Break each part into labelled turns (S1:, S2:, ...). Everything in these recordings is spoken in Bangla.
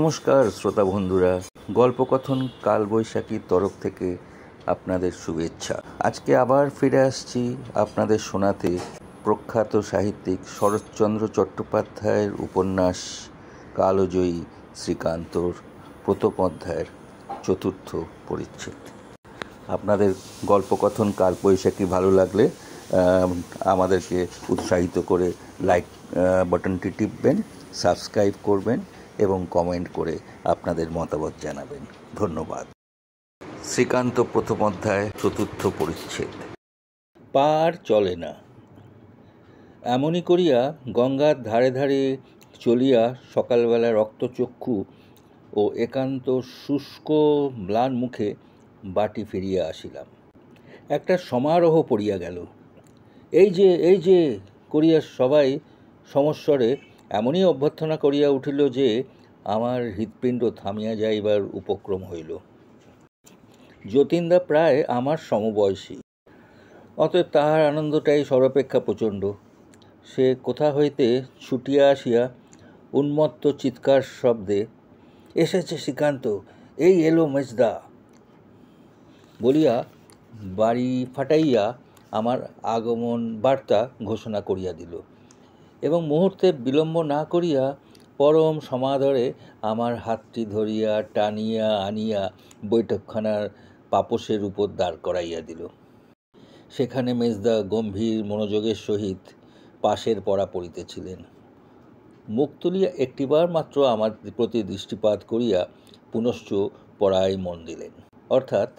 S1: নমস্কার শ্রোতা বন্ধুরা, গল্পকথন কালবৈশাখীর তরফ থেকে আপনাদের শুভেচ্ছা। আজকে আবার ফিরে আসছি আপনাদের শোনাতে প্রখ্যাত সাহিত্যিক শরৎচন্দ্র চট্টোপাধ্যায়ের উপন্যাস কালজয়ী শ্রীকান্তর প্রথম অধ্যায়ের চতুর্থ পরিচ্ছেদ। আপনাদের গল্পকথন কালবৈশাখী ভালো লাগলে আমাদেরকে উৎসাহিত করে লাইক বাটনটি টিপবেন, সাবস্ক্রাইব করবেন এবং কমেন্ট করে আপনাদের মতামত জানাবেন। ধন্যবাদ। শ্রীকান্ত প্রথম অধ্যায় চতুর্থ পরিচ্ছেদ। পার চলে না। এমনই করিয়া গঙ্গার ধারে ধারে চলিয়া সকালবেলা রক্তচক্ষু ও একান্ত শুষ্ক ম্লান মুখে বাটি ফিরিয়া আসিলাম। একটা সমারোহ পড়িয়া গেল। এই যে করিয়া সবাই সমস্বরে এমনই অভ্যর্থনা করিয়া উঠিল যে আমার হৃৎপিণ্ড থামিয়া যাইবার উপক্রম হইল। যতীনদা প্রায় আমার সমবয়সী, অতএব তাহার আনন্দটাই সর্বাপেক্ষা প্রচণ্ড। সে কোথা হইতে ছুটিয়া আসিয়া উন্মত্ত চিৎকার শব্দে, এসেছে শ্রীকান্ত, এই এলো মেজদা বলিয়া বাড়ি ফাটাইয়া আমার আগমন বার্তা ঘোষণা করিয়া দিল এবং মুহূর্তে বিলম্ব না করিয়া পরম সমাদরে আমার হাতটি ধরিয়া টানিয়া আনিয়া বৈঠকখানার পাপোশের উপর দাঁড় করাইয়া দিল। সেখানে মেজদা গম্ভীর মনোযোগের সহিত পাশের পড়া পড়িতেছিলেন। মুখ তুলিয়া একটিবার মাত্র আমার প্রতি দৃষ্টিপাত করিয়া পুনশ্চ পড়ায় মন দিলেন। অর্থাৎ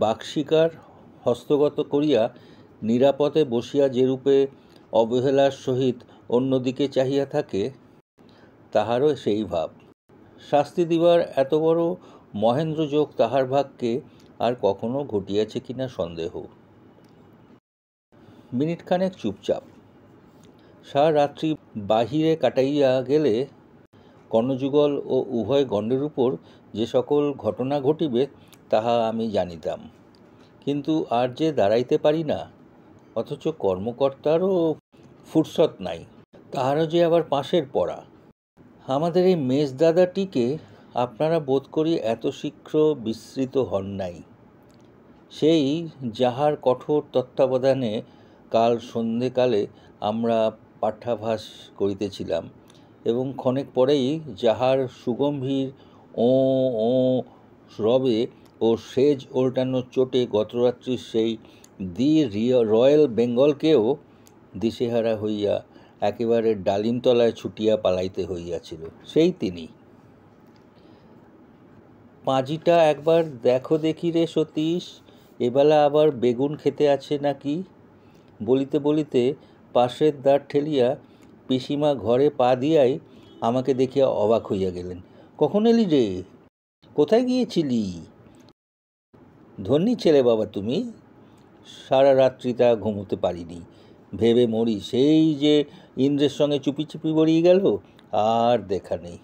S1: বাক্সিকার হস্তগত করিয়া নিরাপদে বসিয়া যেরূপে অবহেলার সহিত অন্যদিকে চাহিয়া থাকে, তাহারও সেই ভাব। শাস্তি দিবার এত বড় মহেন্দ্রযোগ তাহার ভাগ্যে আর কখনো ঘটিয়াছে কিনা সন্দেহ। মিনিটখানেক চুপচাপ। সারা রাত্রি বাহিরে কাটাইয়া গেলে কর্ণযুগল ও উভয় গণ্ডের উপর যে সকল ঘটনা ঘটিবে তাহা আমি জানিতাম, কিন্তু আর যে দাঁড়াইতে পারি না, অথচ কর্মকর্তারও ফুরসত নাই, তাহারও যে আবার পাশের পড়া। আমাদের এই মেজদাদাটিকে আপনারা বোধ করি এত শীঘ্র বিস্মৃত হন নাই। সেই যাহার কঠোর তত্ত্বাবধানে কাল সন্ধেকালে আমরা পাঠ্যাভাস করিতেছিলাম এবং ক্ষণেক পরেই যাহার সুগম্ভীর ও ও রবে ও সেজ ওল্টানো চোটে গতরাত্রির সেই দি রয়্যাল বেঙ্গলকেও দিশেহারা হইয়া একেবারে ডালিমতলায় ছুটিয়া পালাইতে হইয়াছিল, সেই তিনি। পাঁজিটা একবার দেখো দেখি রে সতীশ, এবেলা আবার বেগুন খেতে আছে নাকি? বলিতে বলিতে পাশের দ্বার ঠেলিয়া পিসিমা ঘরে পা দিয়াই আমাকে দেখিয়া অবাক হইয়া গেলেন। কখন এলি রে? কোথায় গিয়েছিলি? ধন্যী ছেলে বাবা তুমি। সারা রাত্রিটা ঘুমোতে পারিনি, ভেবে মরি সেই যে ইন্দ্রের সঙ্গে চুপি চুপি বেরিয়ে গেল, আর দেখা নেই।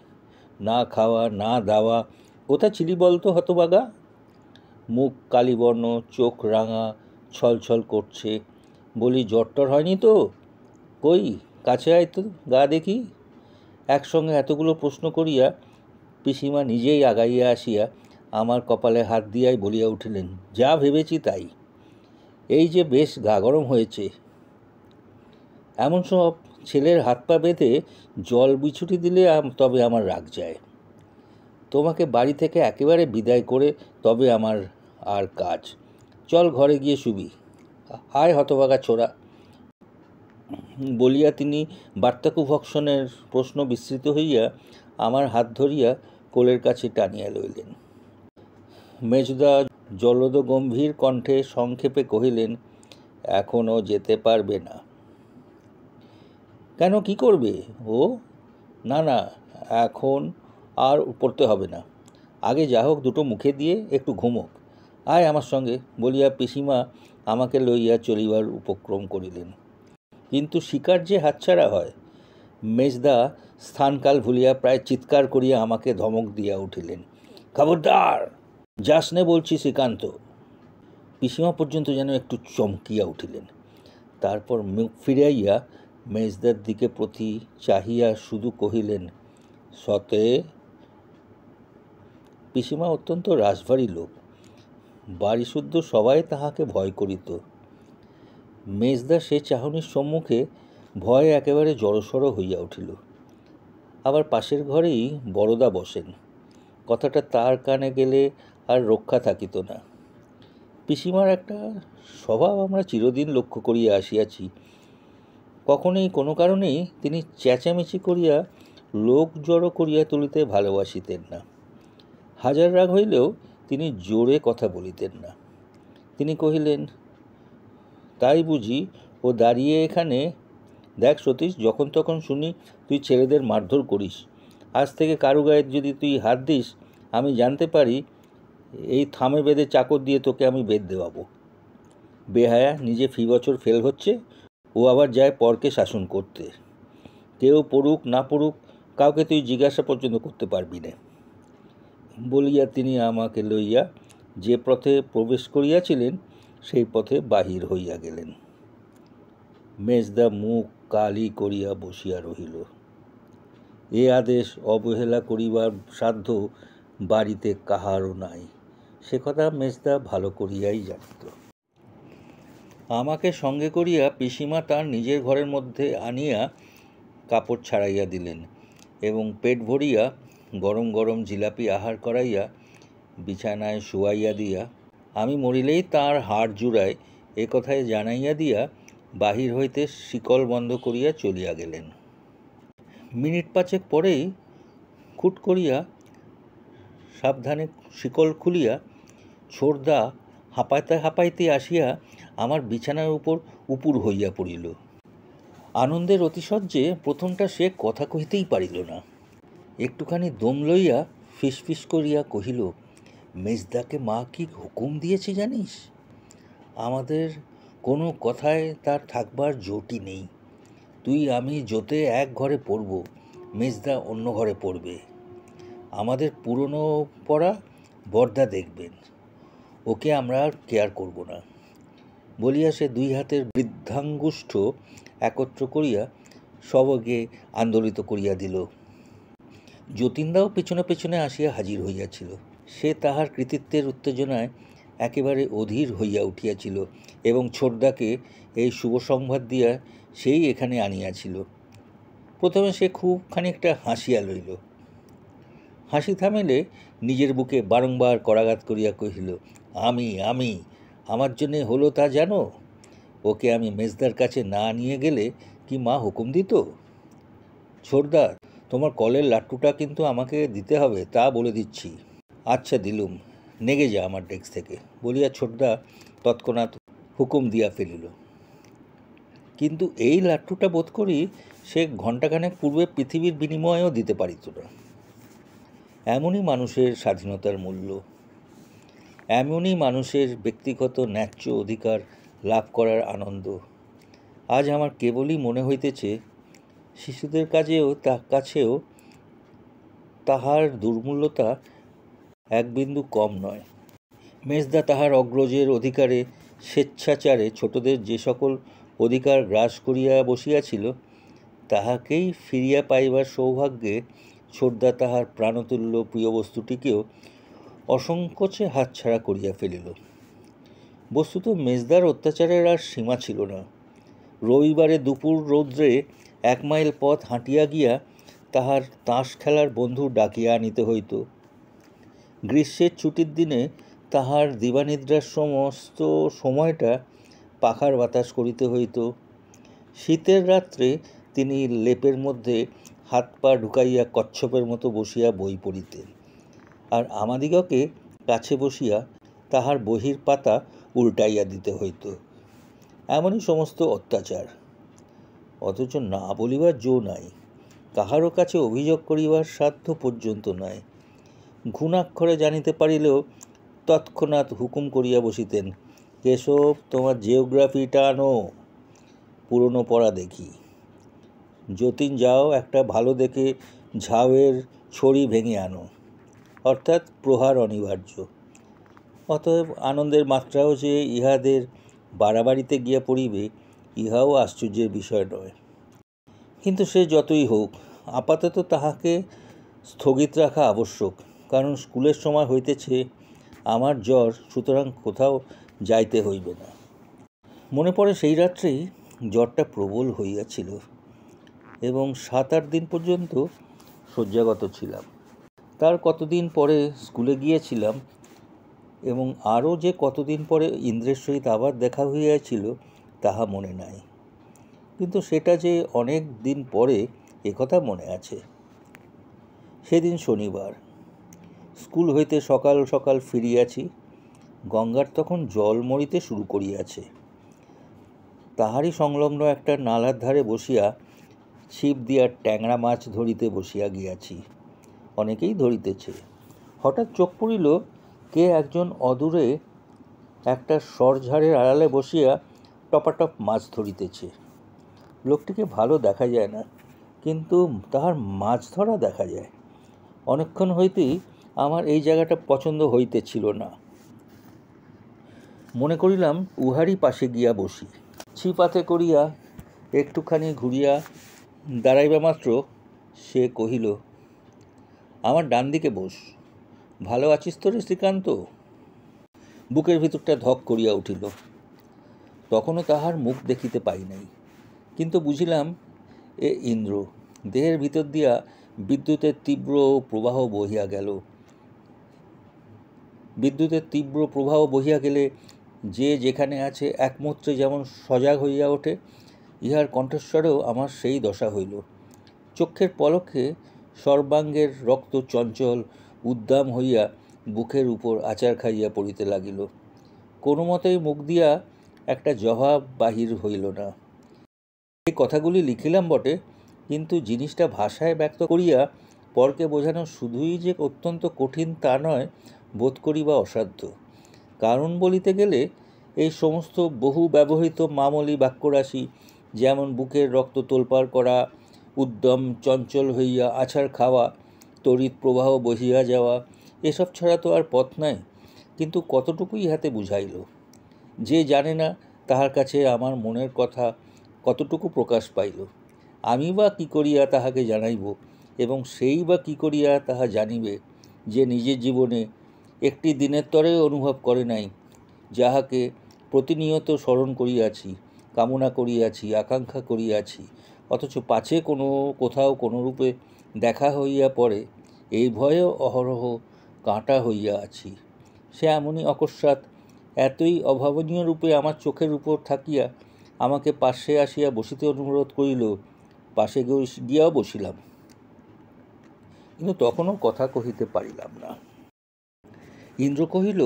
S1: না খাওয়া না দাওয়া। কোথায় ছিলি বলতো হতবাগা? মুখ কালিবর্ণ, চোখ রাঙা, ছলছল করছে। বলি জ্বর হয়নি তো? কই কাছে আয় তো, গা দেখি। একসঙ্গে এতগুলো প্রশ্ন করিয়া পিসিমা নিজেই আগাইয়া আসিয়া আমার কপালে হাত দিয়াই বলিয়া উঠিলেন, যা ভেবেছি তাই। এই যে বেশ গা গরম হয়েছে। এমন সব ছেলের হাত পা বেঁধে জল বিছুটি দিলে তবে আমার রাগ যায়। তোমাকে বাড়ি থেকে একেবারে বিদায় করে তবে আমার আর কাজ। চল ঘরে গিয়ে শুবি। হায় হতভাগা ছোড়া বলিয়া তিনি বার্তাকুভক্ষণের প্রশ্ন বিস্মৃত হইয়া আমার হাত ধরিয়া কোলের কাছে টানিয়া লইলেন। মেজদা জলদ গম্ভীর কণ্ঠে সংক্ষেপে কহিলেন, এখনও যেতে পারবে না। কেন, কি করবে ও? না না, এখন আর পড়তে হবে না, আগে যা হোক দুটো মুখে দিয়ে একটু ঘুমোক। আয় আমার সঙ্গে বলিয়া পিসিমা আমাকে লইয়া চলিবার উপক্রম করিলেন। কিন্তু শিকার যে হাতছাড়া হয়। মেজদা স্থানকাল ভুলিয়া প্রায় চিৎকার করিয়া আমাকে ধমক দিয়া উঠিলেন, খবরদার যাস নে বলছি শ্রীকান্ত। পিসিমা পর্যন্ত যেন একটু চমকিয়া উঠিলেন। তারপর মুখ ফিরাইয়া মেজদার দিকে প্রতি চাহিয়া শুধু কহিলেন, সতে পিসিমা অত্যন্ত রাশভারী লোক, বাড়িশুদ্ধ সবাই তাহাকে ভয় করিত। মেজদা সে চাহনির সম্মুখে ভয়ে একেবারে জড়সড় হইয়া উঠিল। আবার পাশের ঘরেই বড়দা বসেন, কথাটা তার কানে গেলে আর রক্ষা থাকিত না। পিসিমার একটা স্বভাব আমরা চিরদিন লক্ষ্য করিয়া আসিয়াছি, কখনোই কোনো কারণেই তিনি চেঁচামেচি করিয়া লোক জড়ো করিয়া তুলিতে ভালোবাসিতেন না। হাজার রাগ হইলেও তিনি জোরে কথা বলিতেন না। তিনি কহিলেন, তাই বুঝি ও দাঁড়িয়ে এখানে? দেখ সতীশ, যখন তখন শুনি তুই ছেলেদের মারধর করিস। আজ থেকে কারু গায়ে যদি তুই হাত দিস, আমি জানতে পারি এই থামে বেঁধে চাকর দিয়ে তোকে আমি বেদ দেওয়াবো। বেহায়া, নিজে ফি বছর ফেল হচ্ছে, ও আবার যায় পরকে শাসন করতে। কেউ পড়ুক না পড়ুক, কাউকে তুই জিজ্ঞাসা পর্যন্ত করতে পারবি না। বলিয়া তিনি আমাকে লইয়া যে পথে প্রবেশ করিয়াছিলেন সেই পথে বাহির হইয়া গেলেন। মেজদা মুখ কালি করিয়া বসিয়া রহিল। এ আদেশ অবহেলা করিবার সাধ্য বাড়িতে কাহারও নাই, সে কথা মেজদা ভালো করিয়াই জানিত। আমাকে সঙ্গে করিয়া পিসিমা তার নিজের ঘরের মধ্যে আনিয়া কাপড় ছাড়াইয়া দিলেন এবং পেট ভরিয়া গরম গরম জিলাপি আহার করাইয়া বিছানায় শুয়াইয়া দিয়া আমি মরিলেই তাঁর হাড় জুড়ায় এ কথায় জানাইয়া দিয়া বাহির হইতে শিকল বন্ধ করিয়া চলিয়া গেলেন। মিনিট পাঁচেক পরেই খুট করিয়া সাবধানে শিকল খুলিয়া ছোড়দা হাঁপাইতে হাঁপাইতে আসিয়া আমার বিছানার উপর উপুর হইয়া পড়িল। আনন্দের অতিশয্যে প্রথমটা সে কথা কহিতেই পারিল না। একটুখানি দম লইয়া ফিসফিস করিয়া কহিল, মেজদাকে মা কি হুকুম দিয়েছে জানিস? আমাদের কোনো কথায় তার থাকবার জোটই নেই। তুই আমি যোতে এক ঘরে পড়ব, মেজদা অন্য ঘরে পড়বে। আমাদের পুরনো পড়া বরদা দেখবেন, ওকে আমরা আর কেয়ার করব না। বলিয়া সে দুই হাতের বৃদ্ধাঙ্গুষ্ঠ একত্র করিয়া সবকে আন্দোলিত করিয়া দিল। যতীনদাও পেছনে পেছনে আসিয়া হাজির হইয়াছিল। সে তাহার কৃতিত্বের উত্তেজনায় একেবারে অধীর হইয়া উঠিয়াছিল এবং ছোটদাকে এই শুভ সংবাদ দিয়া সেই এখানে আনিয়াছিল। প্রথমে সে খুব খানিকটা হাসিয়া লইল। হাসি থামিলে নিজের বুকে বারংবার করাঘাত করিয়া কহিল, আমি আমার জন্যে হলো তা জানো? ওকে আমি মেজদার কাছে না নিয়ে গেলে কি মা হুকুম দিত? ছোটদা, তোমার কলের লাট্টুটা কিন্তু আমাকে দিতে হবে, তা বলে দিচ্ছি। আচ্ছা দিলুম, নেগে যা আমার ডেস্ক থেকে, বলিয়া ছোটদা তৎক্ষণাৎ হুকুম দিয়া ফেলিল। কিন্তু এই লাট্টুটা বোধ করি সে ঘণ্টাখানেক পূর্বে পৃথিবীর বিনিময়েও দিতে পারিত না। এমনই মানুষের স্বাধীনতার মূল্য, এমনই মানুষের ব্যক্তিগত ন্যায্য অধিকার লাভ করার আনন্দ। আজ আমার কেবলই মনে হইতেছে, শিশুদের কাছেও তাহার দুর্মূল্যতা এক বিন্দু কম নয়। মেজদা তাহার অগ্রজের অধিকারে স্বেচ্ছাচারে ছোটদের যে সকল অধিকার গ্রাস করিয়া বসিয়াছিল, তাহাকেই ফিরিয়া পাইবার সৌভাগ্যে ছোটদা তাহার প্রাণতুল্য প্রিয় বস্তুটিকেও অসংকোচে হাতছাড়া করিয়া ফেলিল। বস্তুত মেজদার অত্যাচারের আর সীমা ছিল না। রবিবারে দুপুর রৌদ্রে 1 মাইল পথ হাঁটিয়া গিয়া তাহার তাস খেলার বন্ধু ডাকিয়া আনিতে হইত। গ্রীষ্মের ছুটির দিনে তাহার দিবানিদ্রার সমস্ত সময়টা পাখার বাতাস করিতে হইত। শীতের রাত্রে তিনি লেপের মধ্যে হাত পা ঢুকাইয়া কচ্ছপের মতো বসিয়া বই পড়িতেন, আর আমাদিগকে কাছে বসিয়া তাহার বহির পাতা উল্টাইয়া দিতে হইত। এমনই সমস্ত অত্যাচার, অথচ না বলিবার জো নাই, কাহারও কাছে অভিযোগ করিবার সাধ্য পর্যন্ত নাই। ঘুণাক্ষরে জানিতে পারিলেও তৎক্ষণাৎ হুকুম করিয়া বসিতেন, কেশব, তোমার জিওগ্রাফিটা আনো, পুরনো পড়া দেখি। যতীন, যাও একটা ভালো দেখে ঝাউয়ের ছড়ি ভেঙে আনো। অর্থাৎ প্রহার অনিবার্য। অতএব আনন্দের মাত্রাও যে ইহাদের বাড়াবাড়িতে গিয়া পড়িবে, ইহাও আশ্চর্যের বিষয় নয়। কিন্তু সে যতই হোক, আপাতত তাহাকে স্থগিত রাখা আবশ্যক, কারণ স্কুলের সময় হইতেছে আমার জ্বর, সুতরাং কোথাও যাইতে হইবে না। মনে পড়ে সেই রাত্রেই জ্বরটা প্রবল হইয়াছিল এবং 7-8 দিন পর্যন্ত শয্যাগত ছিলাম। তার কতদিন পরে স্কুলে গিয়েছিলাম এবং আরও যে কতদিন পরে ইন্দ্রের সহিত আবার দেখা হইয়াছিল তাহা মনে নাই, কিন্তু সেটা যে অনেক দিন পরে একথা মনে আছে। সেদিন শনিবার, স্কুল হইতে সকাল সকাল ফিরিয়াছি। গঙ্গার তখন জল মরিতে শুরু করিয়াছে। তাহারই সংলগ্ন একটা নালার ধারে বসিয়া ছিপ দিয়া ট্যাংরা মাছ ধরিতে বসিয়া গিয়াছি। অনেকেই ধরিতেছে। হঠাৎ চোখ পড়িল, কে একজন অদূরে একটা সরঝাড়ের আড়ালে বসিয়া টপাটপ মাছ ধরিতেছে। লোকটিকে ভালো দেখা যায় না, কিন্তু তাহার মাছ ধরা দেখা যায়। অনেকক্ষণ হইতেই আমার এই জায়গাটা পছন্দ হইতেছিল না। মনে করিলাম উহারই পাশে গিয়া বসি। ছিপ হাতে করিয়া একটুখানি ঘুরিয়া দাঁড়াইবা মাত্র সে কহিল, আমার ডান দিকে বস। ভালো আছিস তো রে শ্রীকান্ত? বুকের ভিতরটা ধক করিয়া উঠিল। তখনও তাহার মুখ দেখিতে পাই নাই, কিন্তু বুঝিলাম এ ইন্দ্র। দেহের ভিতর দিয়া বিদ্যুতের তীব্র প্রবাহ বহিয়া গেল। বিদ্যুতের তীব্র প্রবাহ বহিয়া গেলে যে যেখানে আছে একমাত্রে যেমন সজাগ হইয়া ওঠে, ইহার কণ্ঠস্বরেও আমার সেই দশা হইল। চক্ষের পলকে সর্বাঙ্গের রক্ত চঞ্চল উদ্দাম হইয়া বুকের উপর আচার খাইয়া পড়িতে লাগিল। কোনো মতেই মুখ দিয়া একটা জবাব বাহির হইল না। এই কথাগুলি লিখিলাম বটে, কিন্তু জিনিসটা ভাষায় ব্যক্ত করিয়া পরকে বোঝানো শুধুই যে অত্যন্ত কঠিন তা নয়, বোধ করি বা অসাধ্য। কারণ বলিতে গেলে এই সমস্ত বহু ব্যবহৃত মামলি বাক্যরাশি, যেমন বুকের রক্ত তোলপাড় করা, উদ্যম চঞ্চল হইয়া আছাড় খাওয়া, তড়িৎ প্রবাহ বহিয়া যাওয়া, এসব ছাড়া তো আর পথ নাই। কিন্তু কতটুকু ইহাতে বুঝাইল? যে জানে না তাহার কাছে আমার মনের কথা কতটুকু প্রকাশ পাইল? আমি বা কী করিয়া তাহাকে জানাইব, এবং সেই বা কী করিয়া তাহা জানিবে যে নিজের জীবনে একটি দিনের তরে অনুভব করে নাই, যাহাকে প্রতিনিয়ত স্মরণ করিয়াছি, কামনা করিয়াছি, আকাঙ্ক্ষা করিয়াছি, অথচ পাছে কোথাও কোনোরূপে দেখা হইয়া পড়ে এই ভয়ে অহরহ কাঁটা হইয়া আছি। সে এমনই অকস্মাৎ এতই অভাবনীয় রূপে আমার চোখের উপর থাকিয়া আমাকে পাশে আসিয়া বসিতে অনুরোধ করিল। পাশে গিয়াও বসিলাম, কিন্তু তখনও কথা কহিতে পারিলাম না। ইন্দ্র কহিল,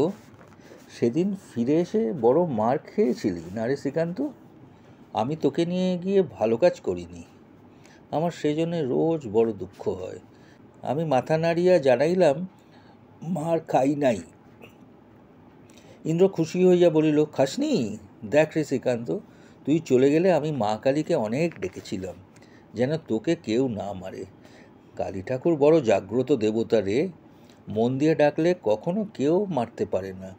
S1: সেদিন ফিরে এসে বড় মার খেয়েছিলি না রে শ্রীকান্ত? আমি তোকে নিয়ে গিয়ে ভালো কাজ করিনি। আমার সেই জন্যে রোজ বড় দুঃখ হয়। আমি মাথা নাড়িয়া জানাইলাম, মার খাই নাই। ইন্দ্র খুশি হইয়া বলিল, খাসনি? দেখ রে শ্রীকান্ত, তুই চলে গেলে আমি মা কালীকে অনেক ডেকেছিলাম যেন তোকে কেউ না মারে। কালী ঠাকুর বড় জাগ্রত দেবতা রে, মন দিয়ে ডাকলে কখনো কেউ মারতে পারে না।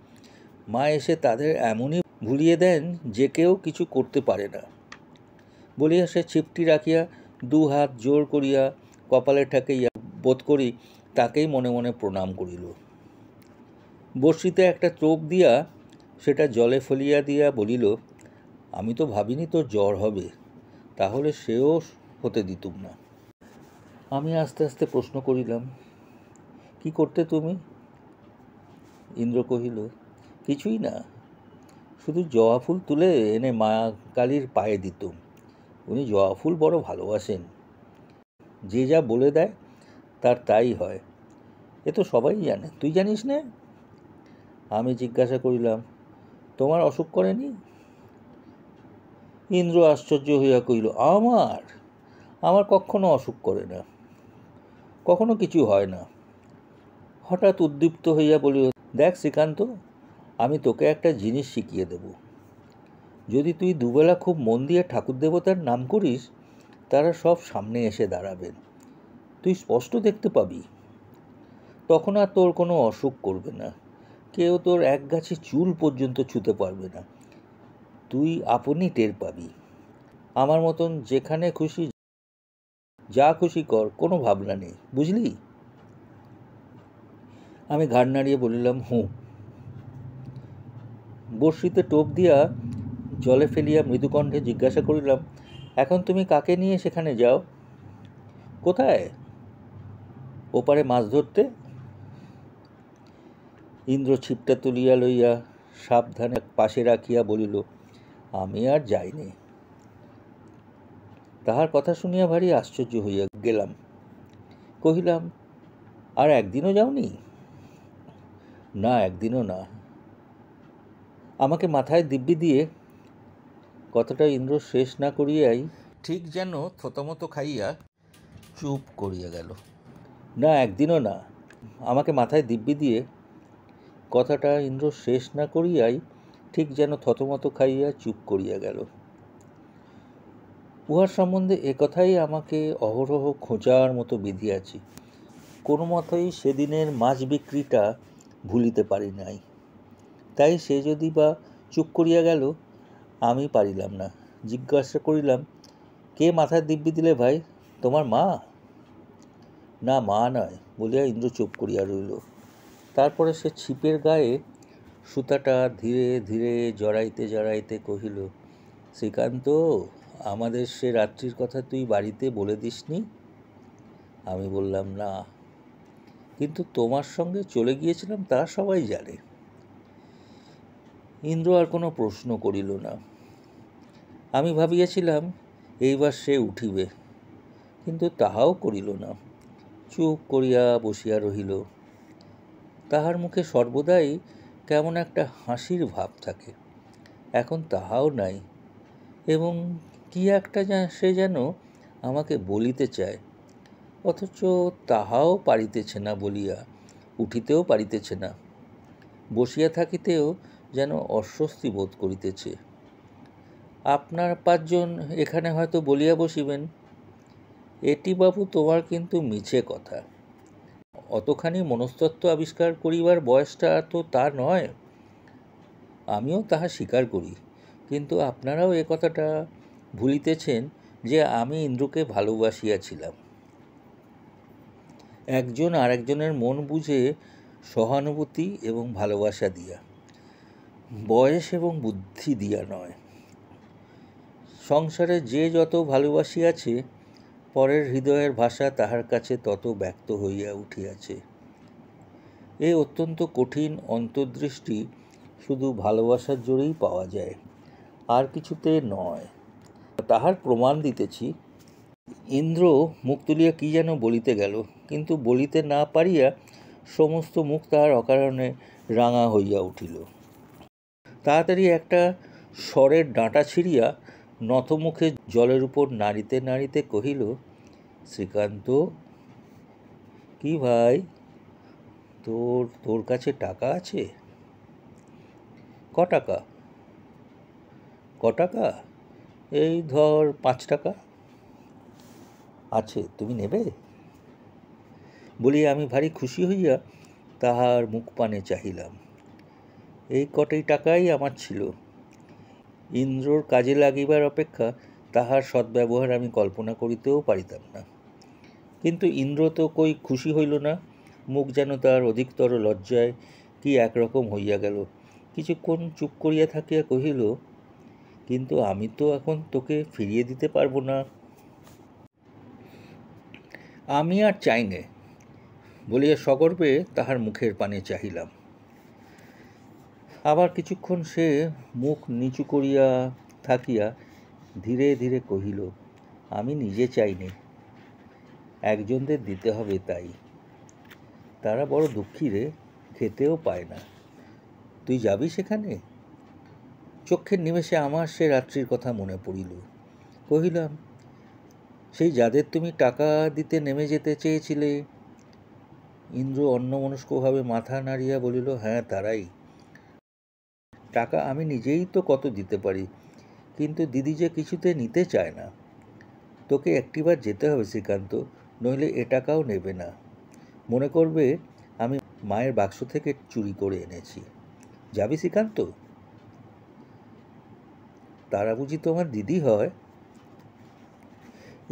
S1: মা এসে তাদের এমনই ভুলিয়ে দেন যে কেউ কিছু করতে পারে না। বলিয়া সে ছিপটি রাখিয়া 2 হাত জোর করিয়া কপালে ঠাকাইয়া বোধ করি তাকেই মনে মনে প্রণাম করিল। বড়শিতে একটা টোপ দিয়া সেটা জলে ফেলিয়া দিয়া বলিল, আমি তো ভাবিনি তোর জ্বর হবে, তাহলে সেও হতে দিতুম না। আমি আস্তে আস্তে প্রশ্ন করিলাম, কি করতে তুমি? ইন্দ্র কহিল, কিছুই না, শুধু জবা ফুল তুলে এনে মা কালীর পায়ে দিতুম। উনি জবা ফুল বড় ভালোবাসেন। যে যা বলে দেয় তার তাই হয়, এ তো সবাই জানে, তুই জানিস না? আমি জিজ্ঞাসা করিলাম, তোমার অসুখ করেনি? ইন্দ্র আশ্চর্য হইয়া কহিল, আমার কখনো অসুখ করে না, কখনো কিছু হয় না। হঠাৎ উদ্দীপ্ত হইয়া বলিল, দেখ শ্রীকান্ত, আমি তোকে একটা জিনিস শিখিয়ে দেব। যদি তুই দুবেলা খুব মন দিয়ে ঠাকুর দেবতার নাম করিস, তারা সব সামনে এসে দাঁড়াবেন, তুই স্পষ্ট দেখতে পাবি। তখন আর তোর কোনো অসুখ করবে না, কেউ তোর এক গাছি চুল পর্যন্ত ছুঁতে পারবে না, তুই আপনি টের পাবি। আমার মতন যেখানে খুশি যা খুশি কর, কোনো ভাবনা নেই, বুঝলি? আমি ঘাড় নাড়িয়ে বলিলাম, হুঁ। বড়শিতে টোপ দিয়া জলে ফেলিয়া মৃদুকণ্ঠে জিজ্ঞাসা করিলাম, এখন তুমি কাকে নিয়ে সেখানে যাও? কোথায়? ওপারে মাছ ধরতে। ইন্দ্র ছিপটা তুলিয়া লইয়া সাবধানে পাশে রাখিয়া বলিল, আমি আর যাইনি। তাহার কথা শুনিয়া ভারী আশ্চর্য হইয়া গেলাম। কহিলাম, আর একদিনও যাওনি? না, একদিনও না। আমাকে মাথায় দিব্যি দিয়ে কথাটা ইন্দ্র শেষ না করিয়াই ঠিক যেন থতমত খাইয়া চুপ করিয়া গেল। না, একদিনও না। আমাকে মাথায় দিব্যি দিয়ে কথাটা ইন্দ্র শেষ না করিয়াই ঠিক যেন থতমত খাইয়া চুপ করিয়া গেল। উহার সম্বন্ধে একথাই আমাকে অহরহ খোঁচার মতো বিধিয়াছি। কোনো মতেই সেদিনের মাছ বিক্রিটা ভুলিতে পারি নাই। তাই সে যদি বা চুপ করিয়া গেল, আমি পারিলাম না। জিজ্ঞাসা করিলাম, কে মাথায় দিব্যি দিলে ভাই? তোমার মা? না, মা নয় বলিয়া ইন্দ্র চুপ করিয়া রইল। তারপরে সে ছিপের গায়ে সুতাটা ধীরে ধীরে জড়াইতে জড়াইতে কহিল, শ্রীকান্ত, আমাদের সে রাত্রির কথা তুই বাড়িতে বলে দিসনি? আমি বললাম, না, কিন্তু তোমার সঙ্গে চলে গিয়েছিলাম তা সবাই জানে। ইন্দ্র আর কোনো প্রশ্ন করিল না। আমি ভাবিয়াছিলাম এইবার সে উঠিবে, কিন্তু তাহাও করিল না। চুপ করিয়া বসিয়া রহিল। তাহার মুখে সর্বদাই কেমন একটা হাসির ভাব থাকে, এখন তাহাও নাই। এবং কি একটা সে যেন আমাকে বলিতে চায়, অথচ তাহাও পারিতেছে না বলিয়া উঠিতেও পারিতেছে না। বসিয়া থাকিতেও যেন অস্বস্তি বোধ করিতেছে। আপনার 5 জন এখানে হয়তো বলিয়া বসিবেন, এটি বাবু তোমার কিন্তু মিছে কথা। অতখানি মনস্তত্ত্ব আবিষ্কার করিবার বয়সটা তো তার নয়। আমিও তাহা স্বীকার করি, কিন্তু আপনারাও এ কথাটা ভুলিতেছেন যে আমি ইন্দ্রকে ভালোবাসিয়াছিলাম। একজন আরেকজনের মন বুঝে সহানুভূতি এবং ভালোবাসা দিয়া, বয়স এবং বুদ্ধি দিয়া নয়। সংসারে যে যত ভালোবাসিয়াছে, পরের হৃদয়ের ভাষা তাহার কাছে তত ব্যক্ত হইয়া উঠিয়াছে। এ অত্যন্ত কঠিন অন্তর্দৃষ্টি শুধু ভালোবাসার জোরেই পাওয়া যায়, আর কিছুতে নয়। তাহার প্রমাণ দিতেছি। ইন্দ্র মুখ তুলিয়া কি যেন বলিতে গেল, কিন্তু বলিতে না পারিয়া সমস্ত মুখ তাহার অকারণে রাঙা হইয়া উঠিল। তাড়াতাড়ি একটা স্বরের ডাঁটা ছিঁড়িয়া নতমুখে জলের উপর নাড়িতে নাড়িতে কহিল, শ্রীকান্ত, কি ভাই, তোর কাছে টাকা আছে? ক টাকা? এই ধর 5 টাকা আছে, তুমি নেবে? বলিয়া আমি ভারী খুশি হইয়া তাহার মুখ পানে চাহিলাম। এই কটাই টাকাই আমার ছিল। ইন্দ্রর কাজে লাগিবার অপেক্ষা তাহার সদ্ব্যবহার আমি কল্পনা করিতেও পারিতাম না। কিন্তু ইন্দ্র তো কই খুশি হইল না। মুখ যেন তার অধিকতর লজ্জায় কি একরকম হইয়া গেল। কিছুক্ষণ চুপ করিয়া থাকিয়া কহিল, কিন্তু আমি তো এখন তোকে ফিরিয়ে দিতে পারবো না। আমি আর চাই নে বলিয়া সগর্বে তাহার মুখের পানে চাহিলাম। আবার কিছুক্ষণ সে মুখ নিচু করিয়া থাকিয়া ধীরে ধীরে কহিল, আমি নিজে চাইনি, একজনদের দিতে হবে তাই। তারা বড় দুঃখী রে, খেতেও পায় না। তুই যাবি সেখানে? চক্ষের নিমেষে আমার সে রাত্রির কথা মনে পড়িল। কহিলাম, সেই যাদের তুমি টাকা দিতে নেমে যেতে চেয়েছিলে? ইন্দ্র অন্যমনস্কভাবে মাথা নাড়িয়া বলিল, হ্যাঁ, তারাই। টাকা আমি নিজেই তো কত দিতে পারি, কিন্তু দিদি যে কিছুতে নিতে চায় না। তোকে একটিবার যেতে হবে শ্রীকান্ত, নইলে এ টাকাও নেবে না। মনে করবে আমি মায়ের বাক্স থেকে চুরি করে এনেছি। যাবি শ্রীকান্ত? তারা বুঝি তোমার দিদি হয়?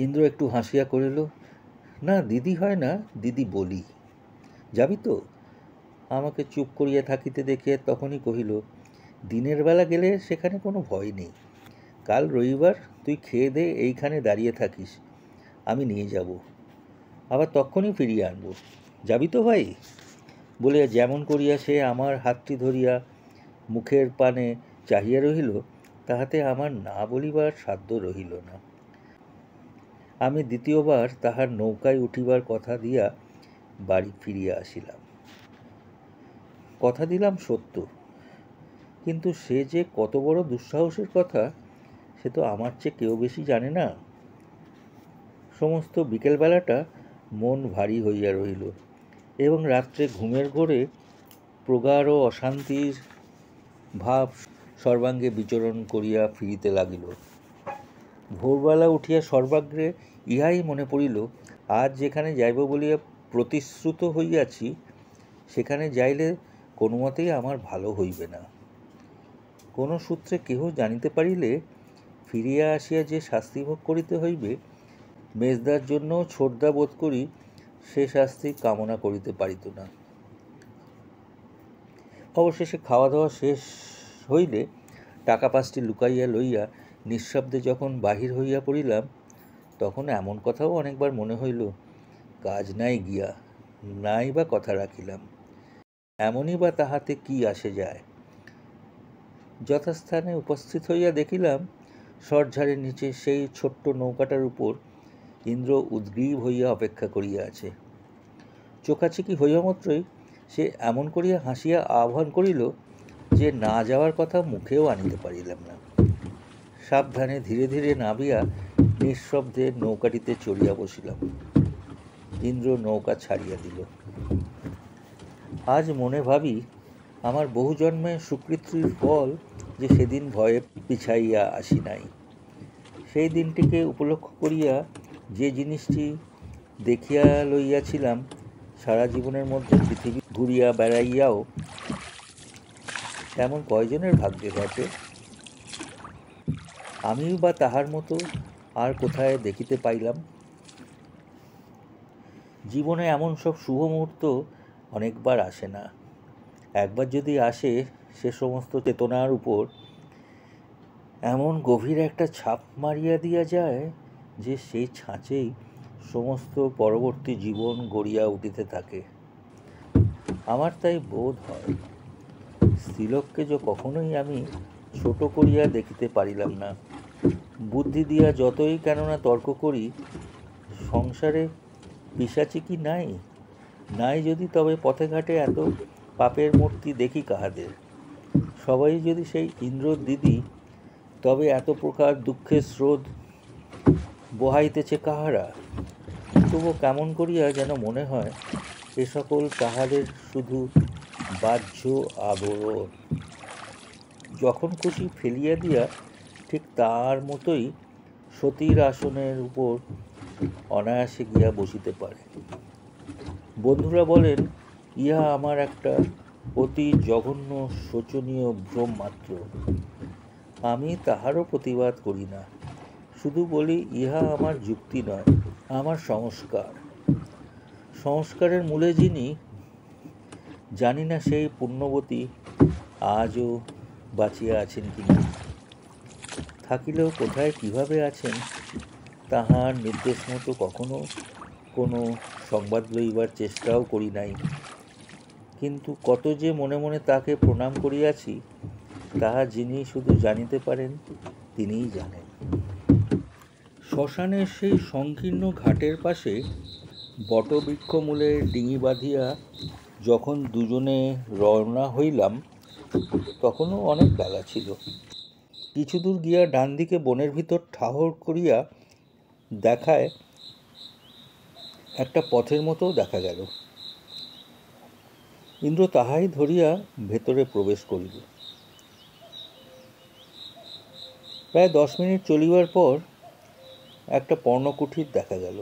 S1: ইন্দ্র একটু হাসিয়া করিল, না, দিদি হয় না, দিদি বলি। যাবি তো? আমাকে চুপ করিয়া থাকিতে দেখিয়া তখনই কহিল, দিনের বেলা গেলে সেখানে কোনো ভয় নেই। কাল রবিবার, তুই খেয়ে দে এইখানে দাঁড়িয়ে থাকিস, আমি নিয়ে যাব, আবার তখনই ফিরিয়ে আনব। যাবি তো ভাই? বলিয়া যেমন করিয়া সে আমার হাতটি ধরিয়া মুখের পানে চাহিয়া রহিল, তাহাতে আমার না বলিবার সাধ্য রহিল না। আমি দ্বিতীয়বার তাহার নৌকায় উঠিবার কথা দিয়া বাড়ি ফিরিয়া আসিলাম। কথা দিলাম সত্য, কিন্তু সে যে কত বড় দুঃসাহসের কথা সে তো আমার চেয়ে কেউ বেশি জানে না। সমস্ত বিকেলবেলাটা মন ভারী হইয়া রহিল এবং রাত্রে ঘুমের ঘোরে প্রগাঢ় অশান্তির ভাব সর্বাঙ্গে বিচরণ করিয়া ফিরিতে লাগিল। ভোরবেলা উঠিয়া সর্বাগ্রে ইহাই মনে পড়িল, আজ যেখানে যাইব বলিয়া প্রতিশ্রুত হইয়াছি সেখানে যাইলে কোনো মতেই আমার ভালো হইবে না। কোনো সূত্রে কেহ জানিতে পারিলে ফিরিয়া আসিয়া যে শাস্তি ভোগ করিতে হইবে, মেজদার জন্য ছোটদা বোধ করি সে শাস্তি কামনা করিতে পারিত না। অবশেষে খাওয়া দাওয়া শেষ হইলে টাকা 5টি লুকাইয়া লইয়া নিঃশব্দে যখন বাহির হইয়া পড়িলাম, তখন এমন কথাও অনেকবার মনে হইল, কাজ নাই গিয়া নাই বা কথা রাখিলাম, এমনই বা তাহাতে কি আসে যায়। যথাস্থানে উপস্থিত হইয়া দেখিলাম ঝড়ঝাড়ের নিচে সেই ছোট্ট নৌকাটার উপর ইন্দ্র উদ্গ্রীব হইয়া অপেক্ষা করিয়া আছে। চোখাচোখি হইয়া মাত্রই সে এমন করিয়া হাসিয়া আহ্বান করিল যে না যাওয়ার কথা মুখেও আনিতে পারিলাম না। সাবধানে ধীরে ধীরে নামিয়া নিঃশব্দে নৌকাটিতে চড়িয়া বসিলাম। ইন্দ্র নৌকা ছাড়িয়া দিল। আজ মনে ভাবি, আমার বহু জন্মে সুকৃতির ফল যে সেদিন ভয়ে পিছাইয়া আসি নাই। সেই দিনটিকে উপলক্ষ করিয়া যে জিনিসটি দেখিয়া লইয়াছিলাম, সারা জীবনের মধ্যে পৃথিবী ঘুরিয়া বেড়াইয়াও তেমন কয়জনের ভাগ্যে ঘটে? আমিও বা তাহার মতো আর কোথায় দেখিতে পাইলাম? জীবনে এমন সব শুভ মুহূর্ত অনেকবার আসে না। একবার যদি আসে, সে সমস্ত চেতনার উপর এমন গভীর একটা ছাপ মারিয়া দিয়া যায় যে সেই ছাঁচেই সমস্ত পরবর্তী জীবন গড়িয়া উঠিতে থাকে। আমার তাই বোধ হয়, স্ত্রীলোককে যে কখনোই আমি ছোট করিয়া দেখিতে পারিলাম না। বুদ্ধি দিয়া যতই কেননা তর্ক করি, সংসারে পিশাচি কি নাই? নাই যদি, তবে পথে ঘাটে এত পাপের মূর্তি দেখি কাহাদের? সবাই যদি সেই ইন্দ্রর দিদি, তবে এত প্রকার দুঃখের স্রোত বহাইতেছে কাহারা? তবু কেমন করিয়া যেন মনে হয় এ সকল তাহাদের শুধু বাহ্য আবরণ। যখন খুশি ফেলিয়া দিয়া ঠিক তার মতোই সতীর আসনের উপর অনায়াসে গিয়া বসিতে পারে। বন্ধুরা বলেন, ইহা আমার একটা অতি জঘন্য শোচনীয় ভ্রম মাত্র। আমি তাহারও প্রতিবাদ করি না, শুধু বলি ইহা আমার যুক্তি নয়, আমার সংস্কার। সংস্কারের মূলে যিনি, জানি না সেই পুণ্যবতী আজও বাঁচিয়া আছেন কিনা। থাকিলেও কোথায় কিভাবে আছেন তাহার নির্দেশ মতো কখনো কোনো সংবাদ লইবার চেষ্টাও করি নাই। কিন্তু কত যে মনে মনে তাকে প্রণাম করিয়াছি, তাহা যিনি শুধু জানিতে পারেন তিনিই জানেন। শ্মশানের সেই সংকীর্ণ ঘাটের পাশে বটবৃক্ষমূলে ডিঙি বাঁধিয়া যখন দুজনে রওনা হইলাম, তখনও অনেক বেলা ছিল। কিছু দূর গিয়া ডান দিকে বনের ভিতর ঠাহর করিয়া দেখায় একটা পথের মতো দেখা গেল। ইন্দ্র তাহাই ধরিয়া ভেতরে প্রবেশ করিল। প্রায় 10 মিনিট চলিবার পর একটা পর্ণকুঠির দেখা গেল।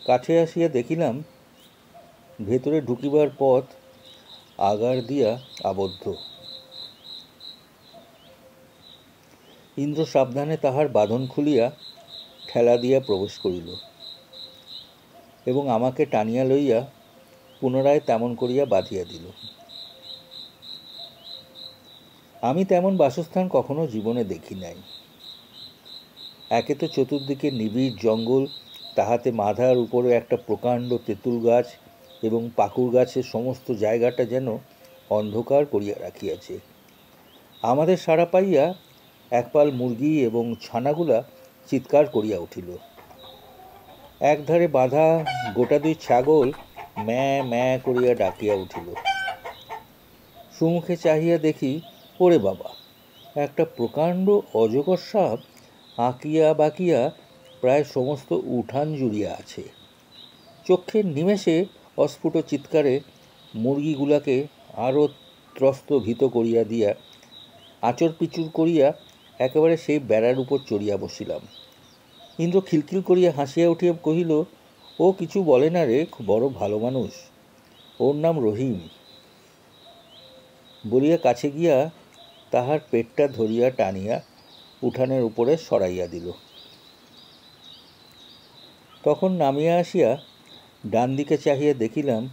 S1: কাছে আসিয়া দেখিলাম ভেতরে ঢুকিবার পথ আগার দিয়া আবদ্ধ। ইন্দ্র সাবধানে তাহার বাঁধন খুলিয়া ঠেলা দিয়া প্রবেশ করিল এবং আমাকে টানিয়া লইয়া পুনরায় তেমন করিয়া বাঁধিয়া দিল। আমি তেমন বাসস্থান কখনো জীবনে দেখি নাই। একে তো চতুর্দিকে নিবিড় জঙ্গল, তাহাতে মাথার উপরে একটা প্রকাণ্ড তেঁতুল গাছ এবং পাকুড় গাছের সমস্ত জায়গাটা যেন অন্ধকার করিয়া রাখিয়াছে। আমাদের সাড়া পাইয়া একপাল মুরগি এবং ছানাগুলা চিৎকার করিয়া উঠিল। একধারে বাঁধা গোটা দুই ছাগল ম্যাঁ ম্যাঁ করিয়া ডাকিয়া উঠিল। সুমুখে চাহিয়া দেখি, ওরে বাবা, একটা প্রকাণ্ড অজগর সাপ আঁকিয়া বাঁকিয়া প্রায় সমস্ত উঠান জুড়িয়া আছে। চক্ষের নিমেষে অস্ফুট চিৎকারে মুরগিগুলাকে আরও ত্রস্ত ভীত করিয়া দিয়া আঁচড় পিচুর করিয়া একেবারে সেই বেড়ার উপর চড়িয়া বসিলাম। ইন্দ্র খিলখিল করিয়া হাসিয়া উঠিয়া কহিল, ও কিছু বলে না রে, বড় ভালো মানুষ, ওর নাম রহিম, বলিয়া কাছে গিয়া তাহার পেটটা ধরিয়া টানিয়া উঠানের উপরে সরাইয়া দিল। তখন নামিয়া আসিয়া ডান দিকে চাহিয়া দেখিলাম,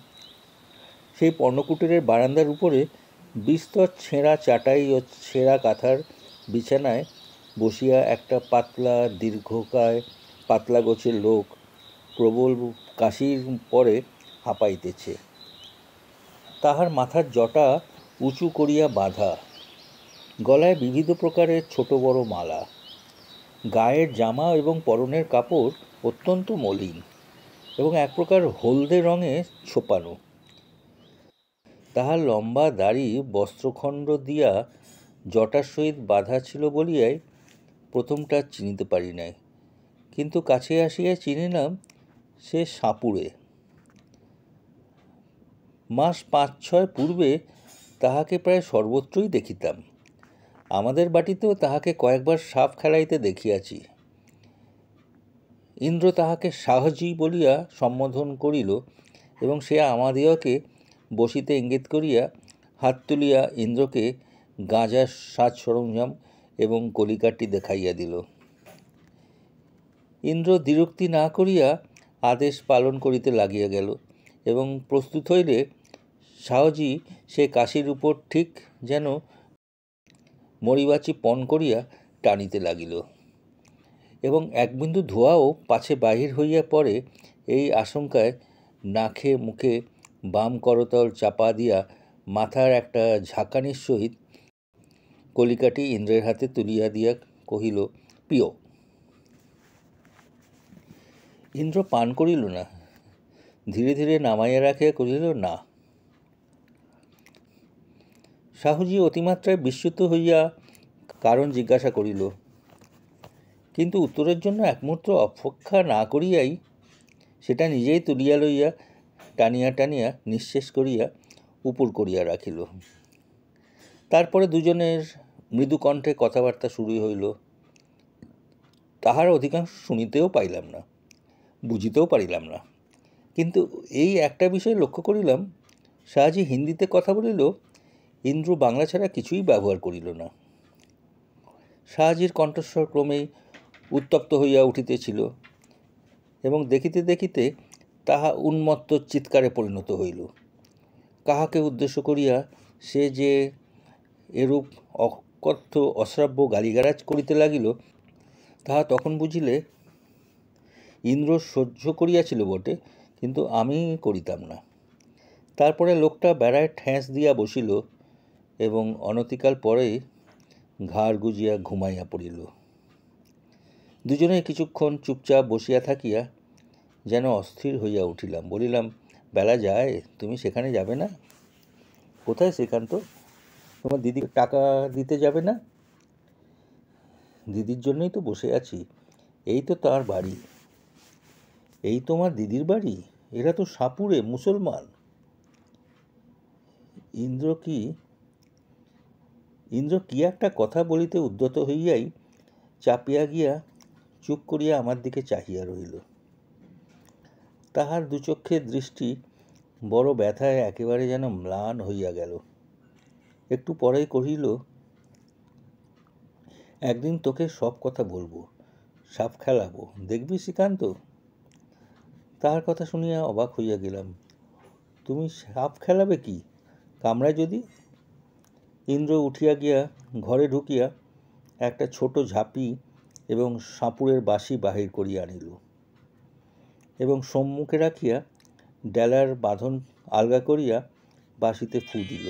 S1: সেই পর্ণকুটিরের বারান্দার উপরে বিস্তর ছেঁড়া চাটাই ও ছেঁড়া কাঁথার বিছানায় বসিয়া একটা পাতলা দীর্ঘকায় পাতলা গোছের লোক প্রবল কাশির পরে হাঁপাইতেছে। তাহার মাথার জটা উঁচু করিয়া বাঁধা, গলায় বিবিধ প্রকারের ছোট বড় মালা, গায়ের জামা এবং পরনের কাপড় অত্যন্ত মলিন এবং এক প্রকার হলদে রঙে ছোপানো। তাহার লম্বা দাড়ি বস্ত্রখণ্ড দিয়া জটার সহিত বাঁধা ছিল বলিয়াই প্রথমটা চিনিতে পারি নাই, কিন্তু কাছে আসিয়া চিনিলাম সে সাপুড়ে। মাস 5-6 পূর্বে তাহাকে প্রায় সর্বত্রই দেখিতাম। আমাদের বাটিতেও তাহাকে কয়েকবার সাপ খেলাইতে দেখিয়াছি। ইন্দ্র তাহাকে শাহজি বলিয়া সম্বোধন করিল এবং সে আমাদিওকে বসিতে ইঙ্গিত করিয়া হাত তুলিয়া ইন্দ্রকে গাঁজার সাজ সরঞ্জাম এবং কলিকাটি দেখাইয়া দিল। ইন্দ্র দ্বিরুক্তি না করিয়া আদেশ পালন করিতে লাগিয়া গেল এবং প্রস্তুত হইলে শাহজি সে কাশির উপর ঠিক যেন মরিবাচি পণ করিয়া টানিতে লাগিল এবং এক বিন্দু ধোঁয়াও পাছে বাহির হইয়া পড়ে এই আশঙ্কায় নাকে মুখে বাম করতল চাপা দিয়া মাথার একটা ঝাঁকানির সহিত কলিকাটি ইন্দ্রের হাতে তুলিয়া দিয়া কহিল, পিও। ইন্দ্র পান করিল না, ধীরে ধীরে নামাইয়া রাখিয়া কহিল, না। শাহুজি অতিমাত্রায় বিস্মিত হইয়া কারণ জিজ্ঞাসা করিল, কিন্তু উত্তরের জন্য এক মুহূর্ত অপেক্ষা না করিয়াই সেটা নিজেই তুলিয়া লইয়া টানিয়া টানিয়া নিঃশেষ করিয়া উপর করিয়া রাখিল। তারপরে দুজনের মৃদু কণ্ঠে কথাবার্তা শুরু হইল। তাহার অধিকাংশ শুনিতেও পাইলাম না, বুঝিতেও পারিলাম না, কিন্তু এই একটা বিষয় লক্ষ্য করিলাম, শাহজি হিন্দিতে কথা বলিল, ইন্দ্র বাংলা ছাড়া কিছুই ব্যবহার করিল না। শাহজির কণ্ঠস্বর ক্রমেই উত্তপ্ত হইয়া উঠিতেছিল এবং দেখিতে দেখিতে তাহা উন্মত্ত চিৎকারে পরিণত হইল। কাহাকে উদ্দেশ্য করিয়া সে যে এরূপ অকথ্য অশ্রাব্য গালিগালাজ করিতে লাগিল তাহা তখন বুঝিলে। ইন্দ্র সহ্য করিয়াছিল বটে, কিন্তু আমি করিতাম না। তারপরে লোকটা বেড়ায় ঠেস দিয়া বসিল এবং অনতিকাল পরেই ঘাড় গুজিয়া ঘুমাইয়া পড়িল। দুজনে কিছুক্ষণ চুপচাপ বসিয়া থাকিয়া যেন অস্থির হইয়া উঠিলাম। বলিলাম, বেলা যায়, তুমি সেখানে যাবে না? কোথায় শ্রীকান্ত? তোমার দিদি টাকা দিতে যাবে না? দিদির জন্যই তো বসে আছি, এই তো তার বাড়ি। এই তোমার দিদির বাড়ি? এরা তো সাপুড়ে মুসলমান। ইন্দ্র কি একটা কথা বলিতে উদ্যত হইয়াই চাপিয়া গিয়া চুপ করিয়া আমার দিকে চাহিয়া রহিল। তাহার দুচক্ষের দৃষ্টি বড় ব্যথায় একেবারে যেন ম্লান হইয়া গেল। একটু পরেই কহিল, একদিন তোকে সব কথা বলবো, সাপ খেলাবো, দেখবি শ্রীকান্ত? তাহার কথা শুনিয়া অবাক হইয়া গেলাম। তুমি সাপ খেলাবে কি, কামড়ায় যদি। ইন্দ্র উঠিয়া গিয়া ঘরে ঢুকিয়া একটা ছোট ঝাঁপি এবং সাপুরের বাঁশি বাহির করিয়া আনিল এবং সম্মুখে রাখিয়া ডেলার বাঁধন আলগা করিয়া বাঁশিতে ফু দিল।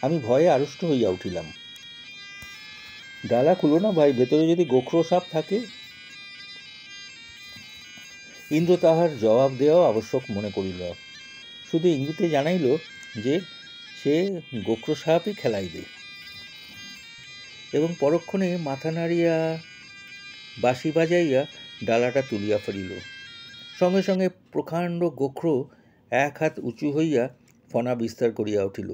S1: আমি ভয়ে আড়ষ্ট হইয়া উঠিলাম। ডালা খুলো না ভাই, ভেতরে যদি গোখরো সাপ থাকে। ইন্দ্র তাহার জবাব দেওয়া আবশ্যক মনে করিল, শুধু ইঙ্গিতে জানাইল যে সে গোখরো সাপই খেলাইবে এবং পরক্ষণে মাথা নাড়িয়া বাঁশি বাজাইয়া ডালাটা তুলিয়া ফেলিল। সঙ্গে সঙ্গে প্রকাণ্ড গোখরো এক হাত উঁচু হইয়া ফনা বিস্তার করিয়া উঠিল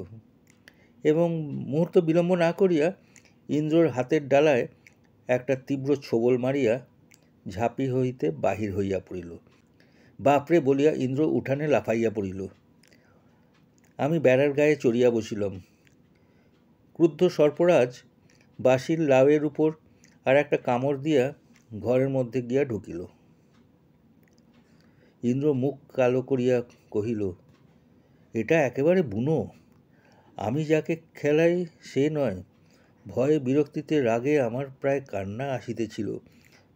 S1: এবং মুহূর্ত বিলম্ব না করিয়া ইন্দ্রর হাতের ডালায় একটা তীব্র ছোবল মারিয়া ঝাঁপি হইতে বাহির হইয়া পড়িল। বাপরে বলিয়া ইন্দ্র উঠানে লাফাইয়া পড়িল। আমি বেড়ার গায়ে চড়িয়া বসিলাম। ক্রুদ্ধ সর্পরাজ বাঁশির লাউয়ের উপর আর একটা কামড় দিয়া ঘরের মধ্যে গিয়া ঢুকিল। ইন্দ্র মুখ কালো করিয়া কহিল, এটা একেবারে বুনো, আমি যাকে খেলাই সে নয়। ভয়ে বিরক্তিতে রাগে আমার প্রায় কান্না আসিতেছিল।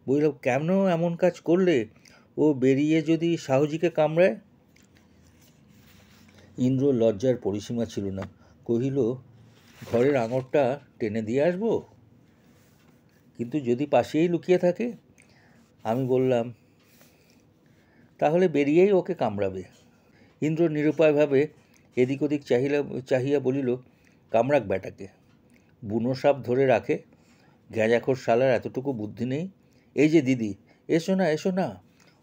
S1: বলিলাম, কেন এমন কাজ করলে? ও বেরিয়ে যদি সাহজিকে কামড়ায়? ইন্দ্র লজ্জার পরিসীমা ছিল না, কহিল, ঘরের আঙড়টা টেনে দিয়ে আসবো? কিন্তু যদি পাশেই লুকিয়ে থাকে? আমি বললাম, তাহলে বেরিয়েই ওকে কামড়াবে। ইন্দ্র নিরুপায়ভাবে এদিক ওদিক চাহিয়া বলিল, কামড়াক ব্যাটাকে, বুনো সাপ ধরে রাখে, গ্যাঁজাখোর শালার এতটুকু বুদ্ধি নেই। এই যে দিদি, এসো না এসো না,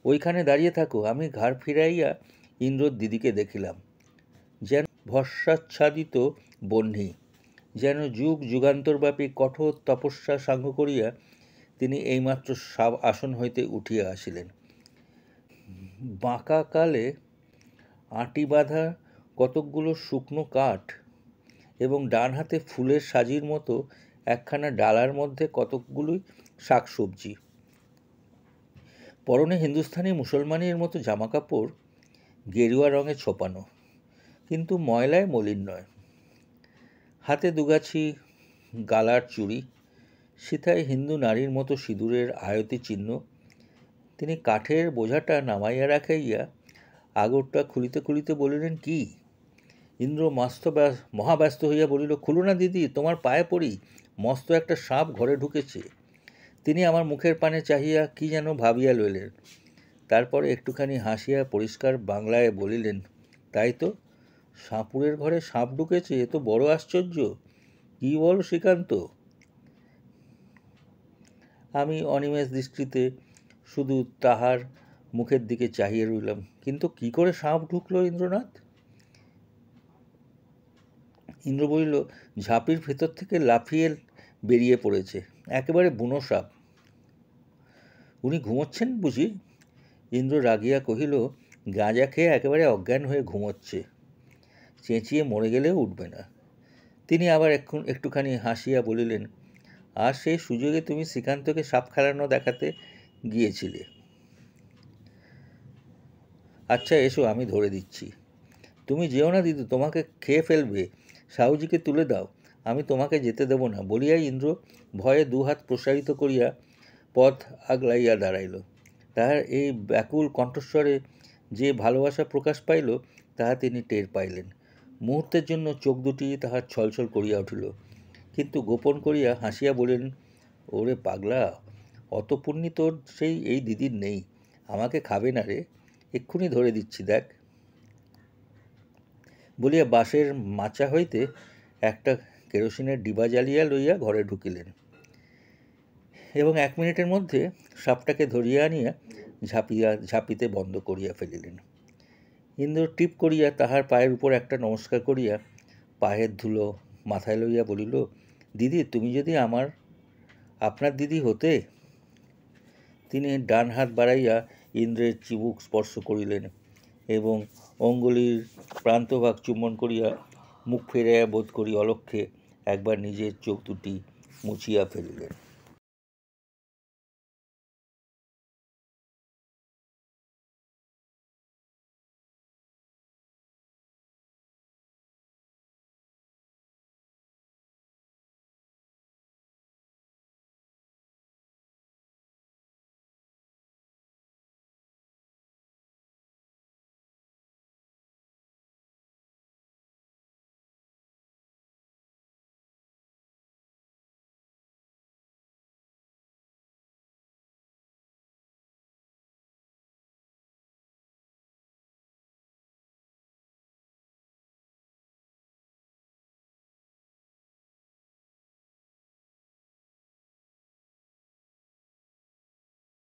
S1: ওইখানে দাঁড়িয়ে থাকো। আমি ঘাড় ফিরাইয়া ইন্দ্রর দিদিকে দেখিলাম, যেন ভস্মাচ্ছাদিত বহ্নি, যেন যুগ যুগান্তরব্যাপী কঠোর তপস্যা সাঙ্গ করিয়া তিনি এইমাত্র আসন হইতে উঠিয়া আসিলেন। বাঁকা কালে আঁটি বাঁধা কতকগুলো শুকনো কাঠ এবং ডান হাতে ফুলের সাজির মতো একখানা ডালার মধ্যে কতকগুলোই শাকসবজি। পরনে হিন্দুস্থানি মুসলমানের মতো জামাকাপড়, গেরুয়া রঙে ছোপানো, কিন্তু ময়লায় মলিন নয়। হাতে দুগাছি গালার চুড়ি, সিথায় হিন্দু নারীর মতো সিঁদুরের আয়তি চিহ্ন। তিনি কাঠের বোঝাটা নামাইয়া রাখাইয়া আগরটা খুলিতে খুলিতে বলিলেন, কি? ইন্দ্র মহাব্যস্ত হইয়া বলিল, খুলো না দিদি, তোমার পায়ে পড়ি, মস্ত একটা সাপ ঘরে ঢুকেছে। তিনি আমার মুখের পানে চাহিয়া কি যেন ভাবিয়া লইলেন, তারপর একটুখানি হাসিয়া পরিষ্কার বাংলায় বলিলেন, তাই তো, সাপুরের ঘরে সাপ ঢুকেছে, এ তো বড় আশ্চর্য। কি বল শ্রীকান্ত? আমি অনিমেষ দৃষ্টিতে শুধু তাহার মুখের দিকে চাহিয়ে রইলাম। কিন্তু কি করে সাপ ঢুকলো ইন্দ্রনাথ? ইন্দ্র বলিল, ঝাঁপির ভেতর থেকে লাফিয়ে বেরিয়ে পড়েছে, একেবারে বুনো সাপ। উনি ঘুমোচ্ছেন বুঝি? ইন্দ্র রাগিয়া কহিল, গাঁজা খেয়ে একেবারে অজ্ঞান হয়ে ঘুমোচ্ছে, চেঁচিয়ে মরে গেলেও উঠবে না। তিনি আবার একটুখানি হাসিয়া বলিলেন, আর সেই সুযোগে তুমি শ্রীকান্তকে সাপ খেলানো দেখাতে গিয়েছিলে। আচ্ছা এসো, আমি ধরে দিচ্ছি। তুমি যেও না দিদি, তোমাকে খেয়ে ফেলবে, সাহুজিকে তুলে দাও, আমি তোমাকে যেতে দেব না। বলিয়াই ইন্দ্র ভয়ে দুহাত প্রসারিত করিয়া পথ আগলাইয়া দাঁড়াইল। তাহার এই ব্যাকুল কণ্ঠস্বরে যে ভালোবাসা প্রকাশ পাইল তাহা তিনি টের পাইলেন। মুহূর্তের জন্য চোখ দুটি তাহার ছলছল করিয়া উঠিল, কিন্তু গোপন করিয়া হাসিয়া বলেন, ওরে পাগলা, অত পুণ্যি তোর সেই এই দিদির নেই, আমাকে খাবে না রে, এক্ষুনি ধরে দিচ্ছি দেখ। বলিয়া বাঁশের মাচা হইতে একটা কেরোসিনের ডিবা জ্বালিয়া লইয়া ঘরে ঢুকিলেন এবং 1 মিনিটের মধ্যে সাপটাকে ধরিয়া আনিয়া ঝাঁপিতে বন্ধ করিয়া ফেলিলেন। ইন্দ্র টিপ করিয়া তাহার পায়ের উপর একটা নমস্কার করিয়া পায়ের ধুলো মাথায় লইয়া বলিল, দিদি, তুমি যদি আপনার দিদি হতে। তিনি ডান হাত বাড়াইয়া ইন্দ্রের চিবুক স্পর্শ করিলেন এবং অঙ্গুলির প্রান্তভাগ চুম্বন করিয়া মুখ ফিরাইয়া বোধ করি অলক্ষ্যে একবার নিজের চোখ দুটি মুছিয়া ফেলিলেন।